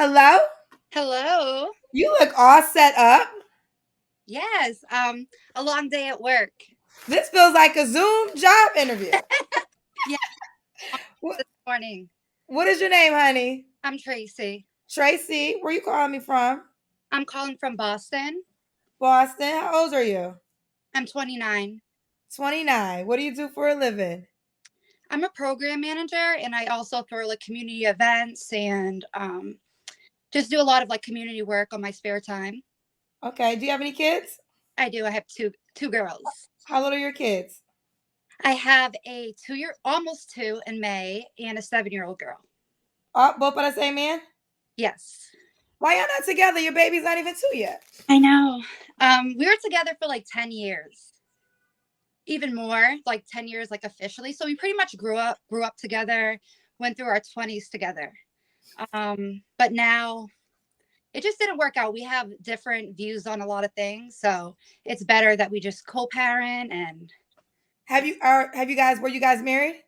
Hello? Hello. You look all set up. Yes. A long day at work. This feels like a Zoom job interview. Yeah, What, this morning. what is your name, honey? I'm Tracy. Tracy. Where you calling me from? I'm calling from Boston. Boston. How old are you? I'm 29. 29. What do you do for a living? I'm a program manager, and I also throw like community events and just do a lot of like community work on my spare time. Okay. Do you have any kids? I do. I have two girls. How old are your kids? I have a 2-year, almost two in May, and a 7-year-old girl. Oh, both by the same man? Yes. Why y'all not together? Your baby's not even two yet. I know. We were together for like 10 years. Even more, like 10 years, like officially. So we pretty much grew up together, went through our 20s together. But now it just didn't work out. We have different views on a lot of things, so it's better that we just co-parent. And Have you guys were you guys married?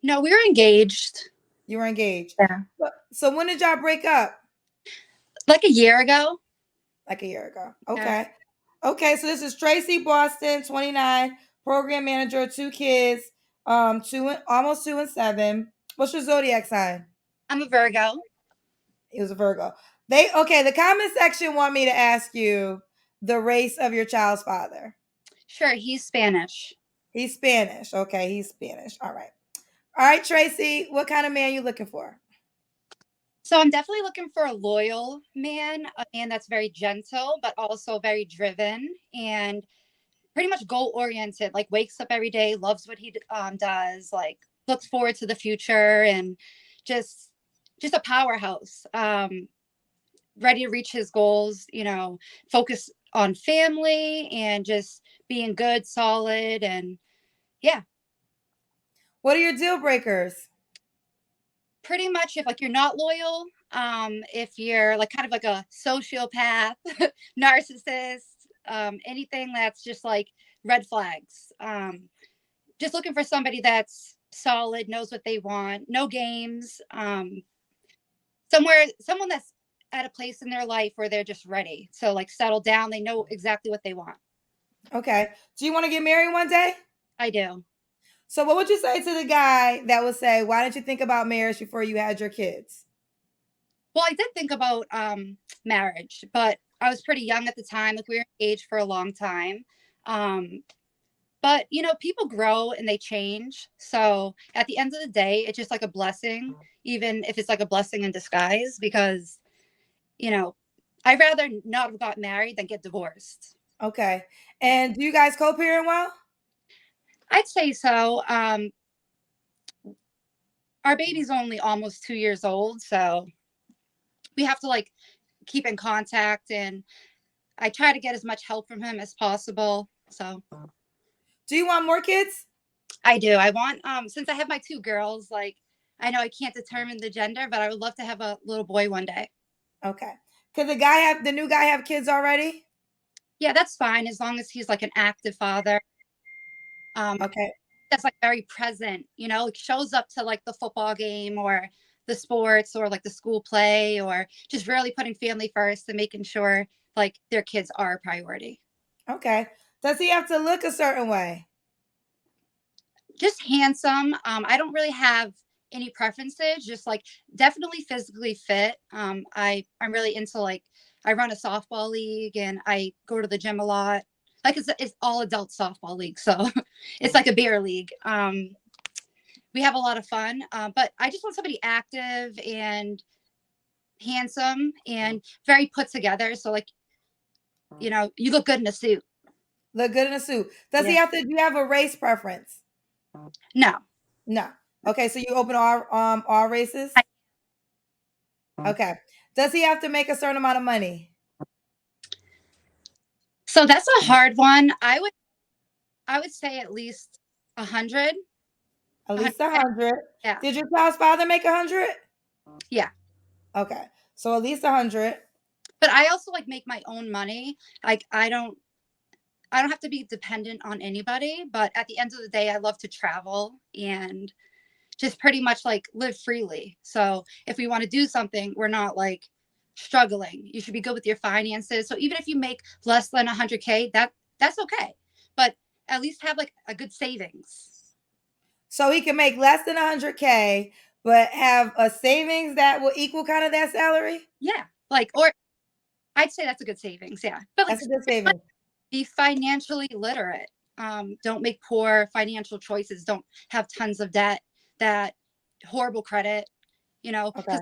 no, we were engaged. You were engaged. Yeah. So when did y'all break up? Like a year ago. Like a year ago. Yeah. Okay. Okay, so this is Tracy Boston, 29, program manager, two kids, almost 2 and 7. What's your zodiac sign? I'm a Virgo. He was a Virgo. The comment section want me to ask you the race of your child's father. Sure, he's Spanish. He's Spanish. Okay, he's Spanish. All right. All right, Tracy, what kind of man you looking for? So I'm definitely looking for a loyal man, a man that's very gentle, but also very driven and pretty much goal oriented, like wakes up every day, loves what he does, like looks forward to the future, and just just a powerhouse, ready to reach his goals, focus on family and just being good, solid, and yeah. What are your deal breakers? Pretty much if like you're not loyal, if you're like kind of like a sociopath, narcissist, anything that's just like red flags. Just looking for somebody that's solid, knows what they want, no games, someone that's at a place in their life where they're just ready. So like settle down, they know exactly what they want. Okay. Do you want to get married one day? I do. So what would you say to the guy that would say, why didn't you think about marriage before you had your kids? Well, I did think about marriage, but I was pretty young at the time. Like we were engaged for a long time. Um, but people grow and they change. So at the end of the day, it's just like a blessing, even if it's like a blessing in disguise, because you know, I'd rather not have got married than get divorced. Okay. And do you guys co-parent well? I'd say so. Our baby's only almost 2 years old, so we have to like keep in contact, and I try to get as much help from him as possible. So Do you want more kids? I do. I want since I have my two girls, like I know I can't determine the gender, but I would love to have a little boy one day. Okay. Could the new guy have kids already? Yeah, that's fine as long as he's like an active father. Um, Okay. that's like very present, like shows up to like the football game or the sports or like the school play, or just really putting family first and making sure like their kids are a priority. Okay. Does he have to look a certain way? Just handsome. I don't really have any preferences, just like definitely physically fit. I'm really into like I run a softball league and I go to the gym a lot. Like it's all adult softball league, so it's like a beer league. We have a lot of fun, but I just want somebody active and handsome and very put together. So like you look good in a suit. Look good in a suit. Does he Yeah. have to do you have a race preference? No. No. Okay, so you open all races? I, Okay. Does he have to make a certain amount of money? so that's a hard one. I would say at least 100. At A least 100. Yeah. Did your child's father make 100? Yeah. Okay. So at least 100. But I also like make my own money. Like I don't have to be dependent on anybody, but at the end of the day I love to travel and just pretty much like live freely. So if we want to do something, we're not like struggling. You should be good with your finances. So even if you make less than 100K, that's okay. But at least have like a good savings. So he can make less than 100K, but have a savings that will equal kind of that salary? Yeah. Like, or I'd say that's a good savings. Yeah. But like That's a good savings. be financially literate. Don't make poor financial choices. Don't have tons of debt, that horrible credit, Okay. because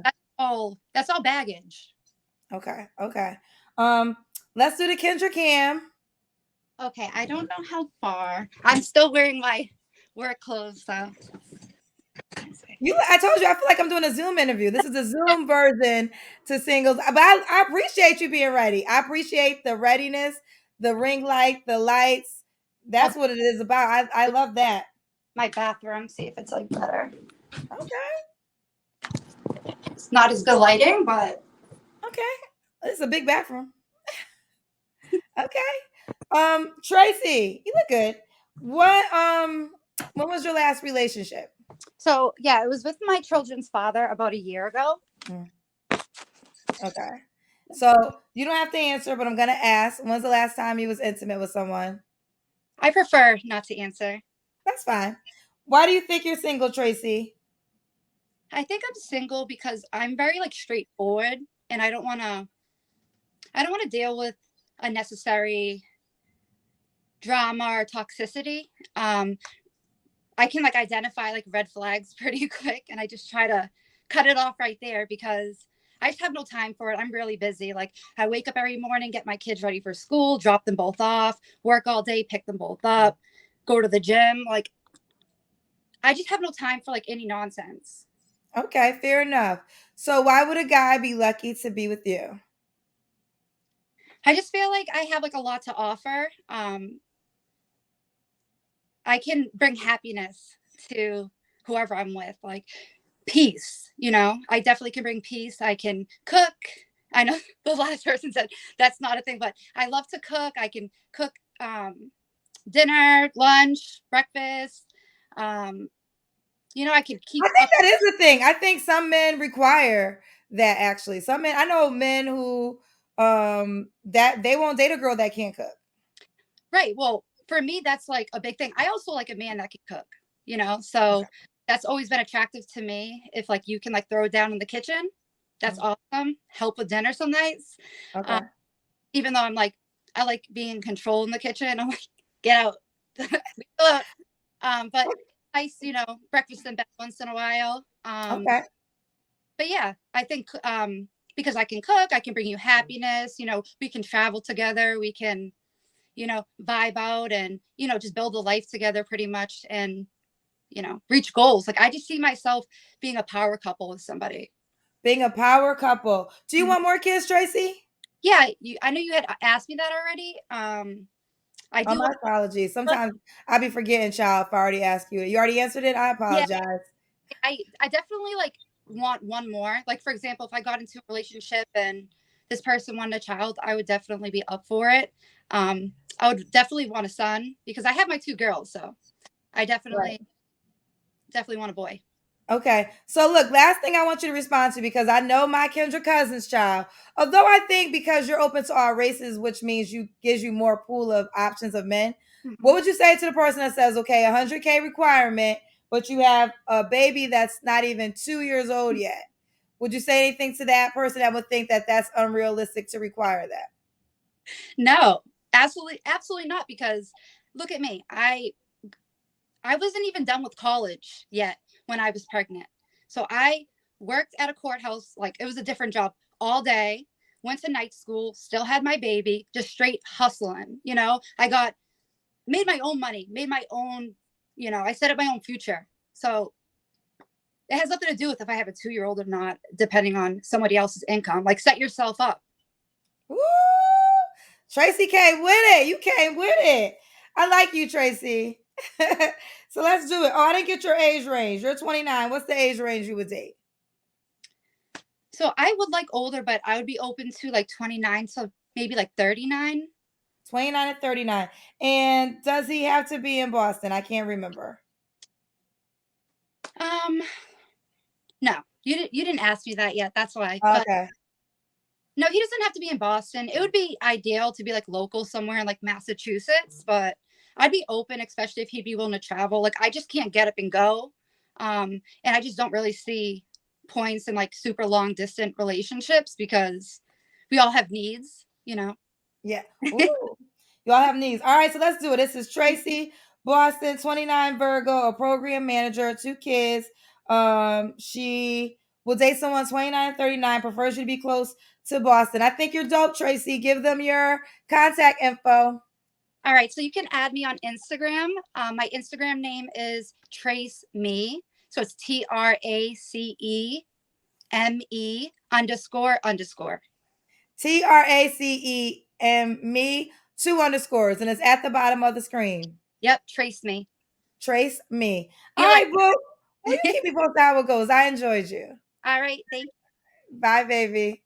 that's all baggage. Okay. Okay. Um, let's do the Kendra Cam. Okay, I don't know how far. I'm still wearing my work clothes, so I told you, I feel like I'm doing a Zoom interview. This is a Zoom version to singles. But I appreciate you being ready. I appreciate the readiness, the ring light, the lights. I'll That's what it is about. I love that. my bathroom, see if it's like better. Okay. It's not as good lighting, but Okay. It's a big bathroom. Okay. Tracy, you look good. When was your last relationship? so yeah, it was with my children's father about a year ago. Mm, okay. So you don't have to answer, but I'm gonna ask. When's the last time you was intimate with someone? I prefer not to answer. That's fine. Why do you think you're single, Tracy? I think I'm single because I'm very like straightforward and I don't want to deal with unnecessary drama or toxicity. I can like identify like red flags pretty quick and I just try to cut it off right there because I just have no time for it. I'm really busy. Like I wake up every morning, get my kids ready for school, drop them both off, work all day, pick them both up, go to the gym. Like I just have no time for like any nonsense. Okay, fair enough. So why would a guy be lucky to be with you? I just feel like I have like a lot to offer. I can bring happiness to whoever I'm with, like peace, I definitely can bring peace. I can cook. I know the last person said that's not a thing, but I love to cook. I can cook dinner, lunch, breakfast. Um, I can keep I think up. that is the thing. I think some men require that actually. Some men I know men who that they won't date a girl that can't cook. Right. Well, for me, that's like a big thing. I also like a man that can cook, Okay. so that's always been attractive to me. If like you can like throw it down in the kitchen, that's Mm, awesome. Help with dinner some nights. Um, okay. even though I'm like, I like being in control in the kitchen. I'm like, get out. Go out. But nice, breakfast in bed once in a while. Okay. But yeah, I think because I can cook, I can bring you happiness. We can travel together. We can, vibe out and, just build a life together pretty much and, reach goals. Like I just see myself being a power couple with somebody. Being a power couple. Do you Mhm. want more kids, Tracy? Yeah, I know you had asked me that already. I Oh, do my want, apologies. Sometimes I be forgetting, child, if I already asked you. You already answered it? I yeah, apologize. I definitely like want one more. Like for example, if I got into a relationship and this person wanted a child, I would definitely be up for it. I would definitely want a son because I have my two girls, so I Right. definitely want a boy. Okay. So look, last thing I want you to respond to because I know my Kendra Cousins child. Although I think because you're open to all races, which means you gives you more pool of options of men. What Mhm. would you say to the person that says, okay, 100K requirement, but you have a baby that's not even 2 years old yet? Would you say anything to that person that would think that that's unrealistic to require that? No, absolutely, absolutely not. Because look at me. I wasn't even done with college yet when I was pregnant. So I worked at a courthouse, like it was a different job all day, went to night school, still had my baby, just straight hustling. I got made my own money, made my own, I set up my own future. So it has nothing to do with if I have a 2 year old or not, depending on somebody else's income. Like set yourself up. Woo! Tracy came with it. You came with it. I like you, Tracy. So let's do it. Oh, I didn't get your age range. You're 29. What's the age range you would date? So I would like older, but I would be open to like 29, so maybe like 39. 29 and 39. And does he have to be in Boston? I can't remember. Um, no, you didn't ask me that yet. That's why. But Okay. no, he doesn't have to be in Boston. It would be ideal to be like local somewhere in like Massachusetts, but I'd be open, especially if he'd be willing to travel. Like I just can't get up and go. And I just don't really see points in like super long distant relationships because we all have needs, you know. Yeah. Ooh. Y'all have needs. All right, so let's do it. This is Tracy, Boston, 29, Virgo, a program manager, 2 kids. She will date someone 29, 39, prefers you to be close to Boston. I think you're dope, Tracy. Give them your contact info. All right, so you can add me on Instagram. My Instagram name is Trace Me. So it's TRACEME__. TRACEM me, 2 underscores, and it's at the bottom of the screen. Yep, Trace Me. Trace me. All Be like, right, boo. Well, you keep me posted how it goes. I enjoyed you. all right, thank Bye, baby.